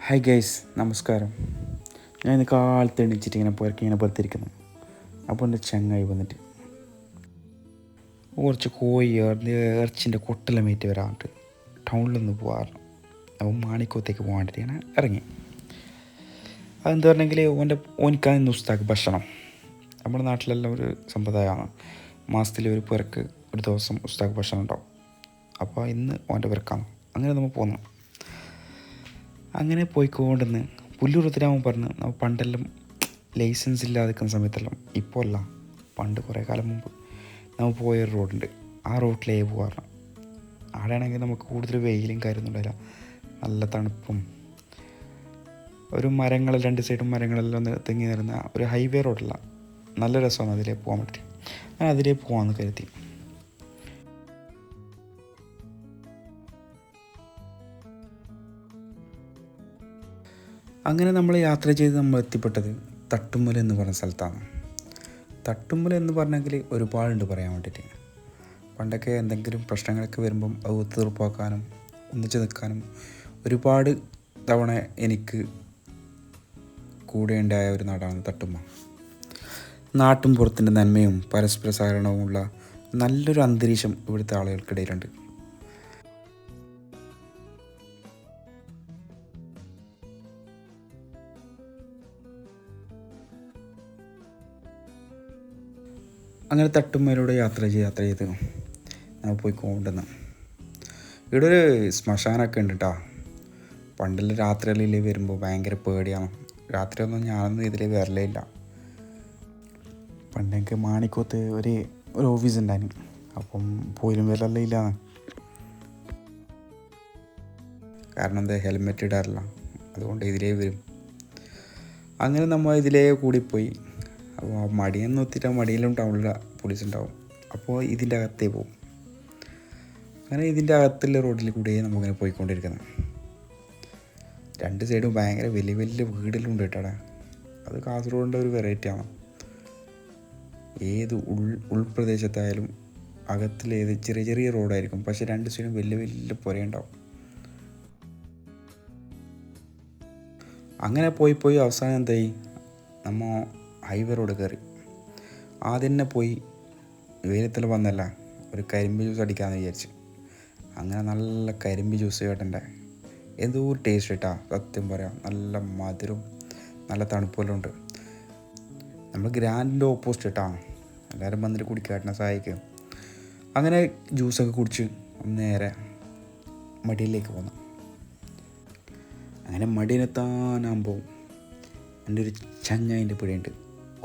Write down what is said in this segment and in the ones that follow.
Hi guys, നമസ്കാരം. ഞാൻ ഇന്ന് കാലത്ത് എണീച്ചിട്ട് ഇങ്ങനെ ഇങ്ങനെ പുറത്തിരിക്കുന്നു. അപ്പോൾ എൻ്റെ ചങ്ങായി വന്നിട്ട് കുറച്ച് കോഴി ഇറച്ചിൻ്റെ കൊട്ടെല്ലാം മേറ്റ് വരാറുണ്ട്, ടൗണിലൊന്ന് പോകാറുണ്ട്. അപ്പോൾ മാണിക്കോത്തേക്ക് പോകാൻ വേണ്ടിയിട്ട് ഇങ്ങനെ ഇറങ്ങി. അതെന്താ പറഞ്ഞെങ്കിൽ ഓനിക്കാണ് ഇന്ന് ഉസ്താക്ക് ഭക്ഷണം. നമ്മുടെ നാട്ടിലെല്ലാം ഒരു സമ്പ്രദായമാണ്, മാസത്തിൽ ഒരു പേർക്ക് ഒരു ദിവസം ഉസ്താക്ക് ഭക്ഷണം ഉണ്ടാവും. അപ്പോൾ ഇന്ന് ഓൻ്റെ പേർക്കാണ്. അങ്ങനെ നമ്മൾ പോന്നു. അങ്ങനെ പോയിക്കൊണ്ടെന്ന് പുല്ലൂർത്തിനാവും പറഞ്ഞ് നമ്മൾ പണ്ടെല്ലാം ലൈസൻസ് ഇല്ലാതെ നിൽക്കുന്ന സമയത്തെല്ലാം, ഇപ്പോൾ അല്ല, പണ്ട് കുറേ കാലം മുമ്പ് നമ്മൾ പോയൊരു റോഡുണ്ട്. ആ റോഡിലേ പോകാറ്. ആടെയാണെങ്കിൽ നമുക്ക് കൂടുതൽ വെയിലും കാര്യമൊന്നും ഉണ്ടായില്ല, നല്ല തണുപ്പും ഒരു മരങ്ങൾ രണ്ട് സൈഡും മരങ്ങളെല്ലാം ഒന്ന് തെങ്ങി നിരുന്ന ഒരു ഹൈവേ റോഡല്ല, നല്ല രസമാണ് അതിലേ പോകാൻ പറ്റി. ഞാൻ അതിലേ പോകാമെന്ന് കരുതി. അങ്ങനെ നമ്മൾ യാത്ര ചെയ്ത് നമ്മൾ എത്തിപ്പെട്ടത് തട്ടുമ്മൽ എന്ന് പറഞ്ഞ സ്ഥലത്താണ്. തട്ടുമ്മൽ എന്ന് പറഞ്ഞെങ്കിൽ ഒരുപാടുണ്ട് പറയാൻ വേണ്ടിയിട്ട്. പണ്ടൊക്കെ എന്തെങ്കിലും പ്രശ്നങ്ങളൊക്കെ വരുമ്പം അത് തീർപ്പാക്കാനും ഒന്നിച്ച് നിൽക്കാനും ഒരുപാട് തവണ എനിക്ക് കൂടെ ഉണ്ടായ ഒരു നാടാണ് തട്ടുമ്മ. നാട്ടും പുറത്തിൻ്റെ നന്മയും പരസ്പര സഹകരണവുമുള്ള നല്ലൊരു അന്തരീക്ഷം ഇവിടുത്തെ ആളുകൾക്കിടയിലുണ്ട്. അങ്ങനെ തട്ടുമ്മയിലൂടെ യാത്ര ചെയ്ത് ഞാൻ പോയി കൊണ്ടുവന്ന് ഇവിടെ ഒരു ശ്മശാനമൊക്കെ ഉണ്ട് കേട്ടോ. പണ്ടെല്ലാം രാത്രികളിൽ വരുമ്പോൾ ഭയങ്കര പേടിയാണ്. രാത്രിയൊന്നും ഞാനൊന്നും ഇതിൽ വരലേ ഇല്ല. പണ്ടെനിക്ക് മാണിക്കോത്ത് ഒരു ഓഫീസ് ഉണ്ടായിരുന്നു. അപ്പം പോലും വരലേ ഇല്ല, കാരണം എന്താ, ഹെൽമെറ്റ് ഇടാറില്ല, അതുകൊണ്ട് ഇതിലേ വരും. അങ്ങനെ നമ്മൾ ഇതിലേ കൂടിപ്പോയി. അപ്പോൾ മടിയെന്ന് ഒത്തിട്ട് മടിയിലും ടൗണിൽ പോലീസ് ഉണ്ടാവും. അപ്പോൾ ഇതിൻ്റെ അകത്തേ പോകും. അങ്ങനെ ഇതിൻ്റെ അകത്തുള്ള റോഡിൽ കൂടെ നമുക്കിങ്ങനെ പോയിക്കൊണ്ടിരിക്കുന്നത്. രണ്ട് സൈഡും ഭയങ്കര വലിയ വലിയ വീടെല്ലാം ഉണ്ട് കേട്ടോ. അത് കാസർഗോഡിൻ്റെ ഒരു വെറൈറ്റിയാണ്. ഏത് ഉൾപ്രദേശത്തായാലും അകത്തിലേത് ചെറിയ ചെറിയ റോഡായിരിക്കും, പക്ഷേ രണ്ട് സൈഡും വലിയ വലിയ പുരയുണ്ടാവും. അങ്ങനെ പോയി അവസാനം എന്തായി, നമ്മൾ ഹൈവേ റോഡ് കയറി. ആദ്യം തന്നെ പോയി വെയിലത്തിൽ വന്നല്ല ഒരു കരിമ്പ് ജ്യൂസ് അടിക്കാമെന്ന് വിചാരിച്ചു. അങ്ങനെ നല്ല കരിമ്പ് ജ്യൂസ് കേട്ടെ, എന്തോ ഒരു ടേസ്റ്റ് ഇട്ടാ, സത്യം പറയാം, നല്ല മധുരം നല്ല തണുപ്പെല്ലാം ഉണ്ട്. നമ്മൾ ഗ്രാൻഡിൻ്റെ ഓപ്പോസിറ്റ് ഇട്ടാ, എല്ലാവരും വന്നിട്ട് കുടിക്കാട്ടിനെ സഹായിക്കും. അങ്ങനെ ജ്യൂസൊക്കെ കുടിച്ച് നേരെ മടിയിലേക്ക് പോന്നു. അങ്ങനെ മടിയിലെത്താനാകുമ്പോൾ എൻ്റെ ഒരു ചങ്ങായിൻ്റെ പിടിയുണ്ട്.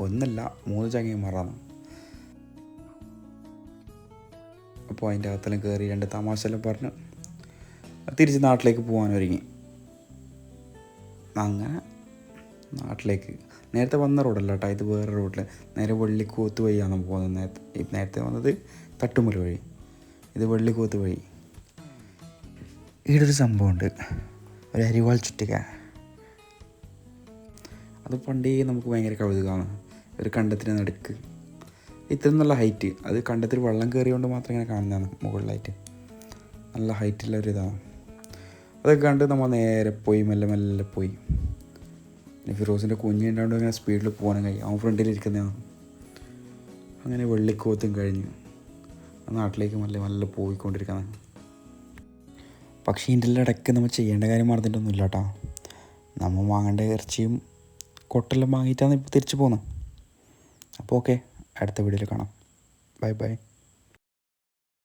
ഒന്നല്ല 3 ചങ്ങായിമാരാണ്. അപ്പോൾ അതിൻ്റെ അകത്തെല്ലാം കയറി 2 തമാശയെല്ലാം പറഞ്ഞ് തിരിച്ച് നാട്ടിലേക്ക് പോകാൻ ഒരുങ്ങി. അങ്ങനെ നാട്ടിലേക്ക് നേരത്തെ വന്ന റോഡല്ല കേട്ടോ, ഇത് വേറെ റോഡിൽ നേരെ വെള്ളിക്കോത്ത് വഴിയാണ് പോകുന്നത്. നേരത്തെ വന്നത് തട്ടുമ്മൽ വഴി, ഇത് വെള്ളിക്കോത്ത് വഴി. ഈടൊരു സംഭവമുണ്ട്, ഒരു അരിവാൾ ചുറ്റിക. അത് പണ്ടേ നമുക്ക് ഭയങ്കര കൗതുകമാണ്. ഒരു കണ്ടത്തിന് നടുക്ക് ഇത്ര നല്ല ഹൈറ്റ്, അത് കണ്ടത്തിൽ വെള്ളം കയറിയോണ്ട് മാത്രം ഇങ്ങനെ കാണുന്നതാണ്. മുകളിലായിട്ട് നല്ല ഹൈറ്റുള്ള ഒരു ഇതാണ്. അതൊക്കെ കണ്ട് നമ്മൾ നേരെ പോയി മെല്ലെ പോയി. ഫിറോസിൻ്റെ കുഞ്ഞുണ്ടാണ്ട് ഇങ്ങനെ സ്പീഡിൽ പോകാനും കഴിയും, അവൻ ഫ്രണ്ടിലിരിക്കുന്നതാണ്. അങ്ങനെ വെള്ളിക്കോത്തും കഴിഞ്ഞ് നാട്ടിലേക്ക് മെല്ലെ പോയിക്കൊണ്ടിരിക്കുന്നത്. പക്ഷേ ഇതിൻ്റെ ഇടയ്ക്ക് നമ്മൾ ചെയ്യേണ്ട കാര്യം മറന്നിട്ടൊന്നുമില്ല കേട്ടോ. നമ്മൾ വാങ്ങേണ്ട ഇറച്ചിയും കൊട്ടെല്ലാം വാങ്ങിയിട്ടാണ് ഇപ്പോൾ തിരിച്ചു പോകുന്നത്. അപ്പോൾ ഓക്കെ, അടുത്ത വീഡിയോയിൽ കാണാം. ബൈ.